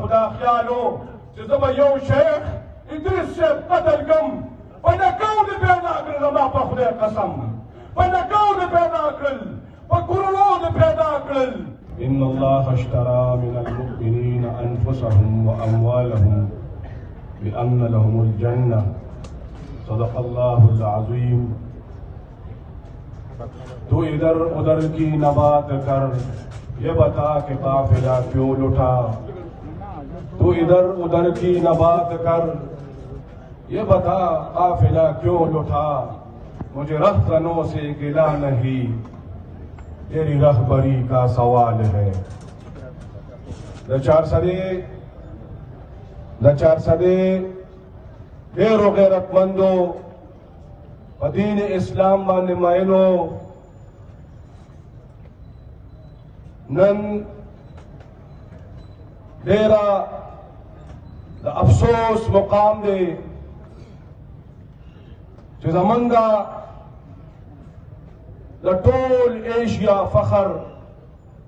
خدا خیالو چې زه به یو شیخ ادریس صاحب قتل کم په نکاو دې پیدا کړل زما په خدای قسم په نکاو دې پیدا کړل په کورونو دې پیدا کړل ان الله اشترى من المؤمنين انفسهم واموالهم بان لهم الجنه صدق الله العظیم تو ادھر ادھر کی نبات کر یہ بتا کہ قافلہ کیوں لٹا تو ادھر ادھر کی نبات کر یہ بتا قافلہ کیوں لٹا مجھے رہزنوں سے گلا نہیں تیری رہبری کا سوال ہے دا چار صدے ډیرو غیرتمندو په دین اسلام باندې مایلو نن ډیره د افسوس مقام دی چې زمونږ د ټول ایشیا فخر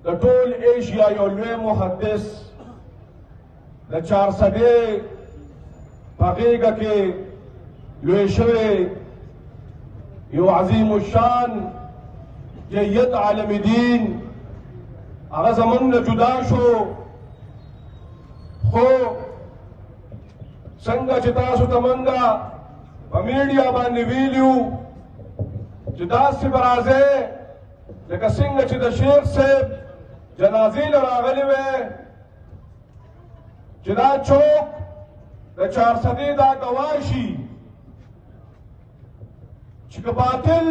د ټول ایشیا یو لوی محدث د چارسدې په غېږه کې لوی شوی یو عظیم الشان جید عالم دین هغه زمونږ نه جدا شو خو څنګه چې تاسو ته مونږه په میډیا باندې ویلیو چې داسې به راځئ لکه څنګه چې د شیخ صاحب جنازې له راغلې وې چې دا چوک د چارسدې دا ګواه شي چې که باطل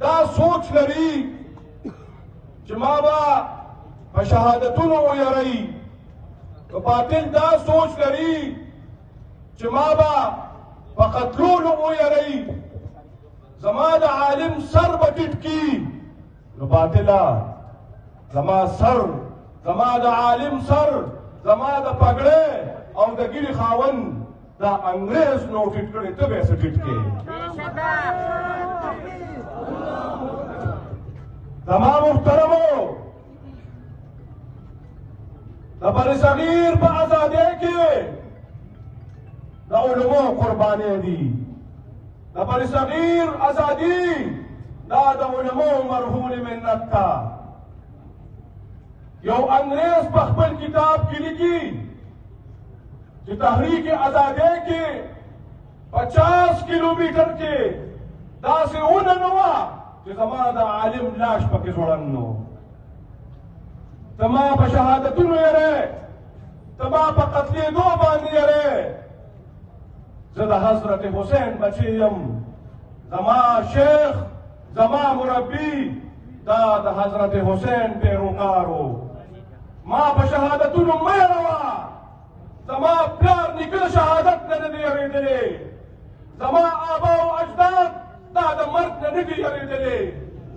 دا سوچ لري چې ما به په شهادتونو ویروي که باطل دا سوچ لري چې ما به په قتلولو ویروي زما د عالم سر به ټیټ کي نو باطله زما سر زما د عالم سر زما د پګړې او د ګیرې خاوند دا انګریز نو ټیټ کړی ته به یې څه ټیټ کړې زما محترمو د برصغیر په ازادۍ کې د علماء قربانۍ دي د برصغیر ازادي دا د علماء مرهون منت ده یو انګریز په خپل کتاب کې لیکي چې تحریک ازادۍ کې 50 کیلومتر کې داسې ونه نه وه چې زما د عالم لاش پکې ځوړند نو ته ما په شهادتونو یری ته ما په قتلېدو باندې یری زه د حضرت حسین بچی یم زما شیخ زما مربي دا د حضرت حسین پیروکار و ما په شهادتونو مه یروه زما پلار نیکه د شهادت نه نه دی یریدلی زما آبا و اجداد دا د مرګ نه نه دي یریدلی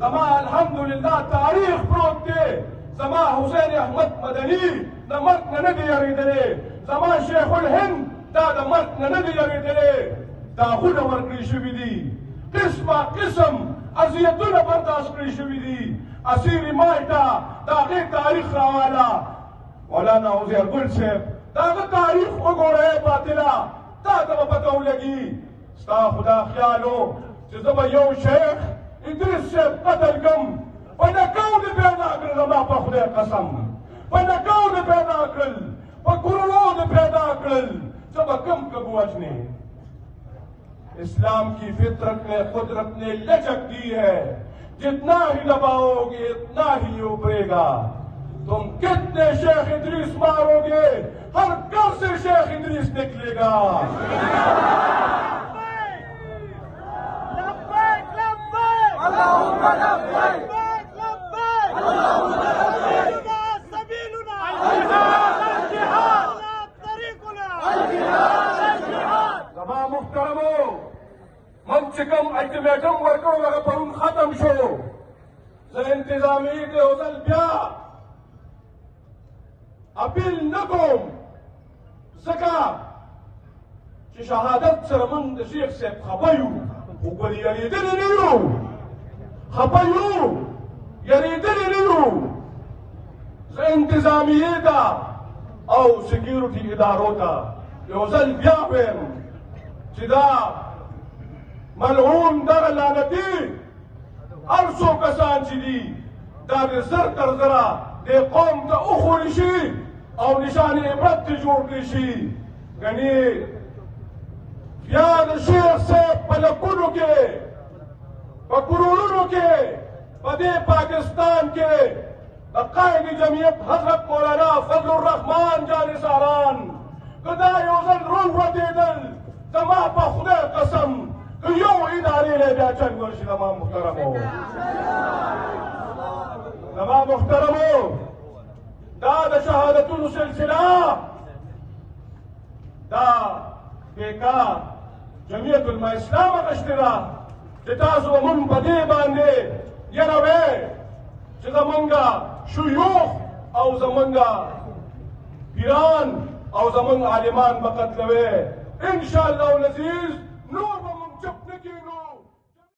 زما الحمدلله تاریخ پروت دی زما حسین احمد مدني د مرګ نه نه دي یریدلی زما شیخ الهند دا د مرګ نه نه دي یریدلی داغونه ورکړي شوي دي قسمه قسم اذیتونه برداشت کړي شوي دي اسیر مالټا د هغې تاریخ راواله مولانا عزیر ګل صاحب د هغه تاریخ وګورئ باطله تا ته به پته ولګي ستا خدا خیالو چې زه به یو شیخ ادریس صاحب قتل کم په نکاو دې پیدا کړل زما په خدای قسم په نکاو دې پیدا کړل په کورونو دې پیدا کړل زه به کم کبو وجنې اسلام کی فطرت نے قدرت نے لچک دی ہے جتنا ہی دباؤ گے اتنا ہی ابھرے گا تم کتنے شیخ ادریس مارو گے ہر گھر سے شیخ ادریس نکلے گا اللهم لبيك لبيك اللهم لبيك سبيلنا الجهاد طريقنا الجهاد زما محترمو من چې کوم الټیمیټم ورکړو هغه پرون ختم شو زه انتظامي د یو ځل بیا اپیل نه کوم ځکه چې شهادت سره موږ د شیخ صاحب خفه یو خو ګورې یارېدلي نه یو خفه یو یارېدلي نه یو زه انتظامیې ته او سکیورټي ادارو ته یو ځل بیا وایم چې دا ملعون دغه لعنتي هر څو کسان چې دي دا د زر تر زره دې قوم ته وښودل شي او نشان عبرت ترې جوړ کړی شي. ګنې بیا د شیخ صاحب په لکونو کې په کروڑونو کې په دې پاکستان کې د قائد جمعیت حضرت مولانا فضل الرحمان جان ساران که دا یو ځل رووتېدل زما په خدای قسم که یو ادارې له بیا چل ورشي زما محترمو دا د شهادتونو سلسله دا بیکار جمعیت علما اسلام اخیستې ده چې تاسو به مونږ په دې باندې یروئ چې زمونږ شیوخ او زمونږ پیران او زمونږ عالمان به قتلوئ. انشاءالله العزیز نور